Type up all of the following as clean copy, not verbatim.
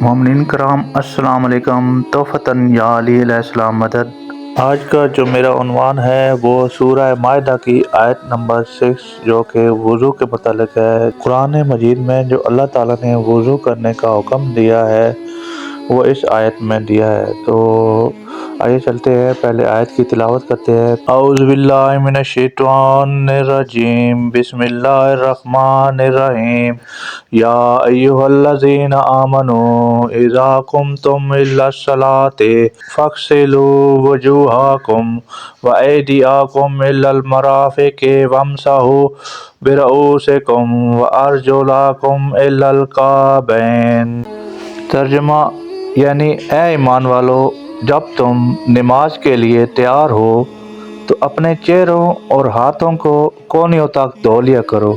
مومنین کرام السلام علیکم، توفتاً یا علی علیہ السلام مدد۔ آج کا جو میرا عنوان ہے وہ سورہ مائدہ کی آیت نمبر 6 جو کہ وضو کے متعلق ہے۔ قرآن مجید میں جو اللہ تعالیٰ نے وضو کرنے کا حکم دیا ہے وہ اس آیت میں دیا ہے، تو آئیے چلتے ہیں، پہلے آیت کی تلاوت کرتے ہیں۔ اعوذ باللہ من الشیطان الرجیم، بسم اللہ الرحمن الرحیم۔ یا ایھا الذین آمنوا اذا قمتم الی الصلاۃ فاغسلوا وجوہکم وایدیکم الی المرافق وامسحوا برؤوسکم وارجلکم الی الکعبین۔ ترجمہ یعنی اے ایمان والو، جب تم نماز کے لیے تیار ہو تو اپنے چہروں اور ہاتھوں کو کونیوں تک دھو لیا کرو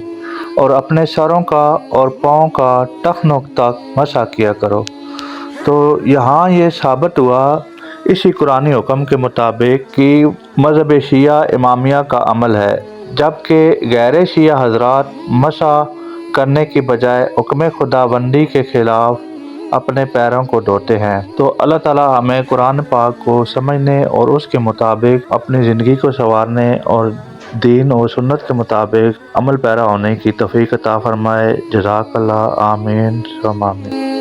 اور اپنے سروں کا اور پاؤں کا ٹخنوں تک مسح کیا کرو۔ تو یہاں یہ ثابت ہوا اسی قرآنی حکم کے مطابق کہ مذہب شیعہ امامیہ کا عمل ہے، جبکہ غیر شیعہ حضرات مسح کرنے کی بجائے حکم خداوندی کے خلاف اپنے پیروں کو دھوتے ہیں۔ تو اللہ تعالیٰ ہمیں قرآن پاک کو سمجھنے اور اس کے مطابق اپنی زندگی کو سنوارنے اور دین اور سنت کے مطابق عمل پیرا ہونے کی توفیق عطا فرمائے۔ جزاک اللہ، آمین ثم آمین۔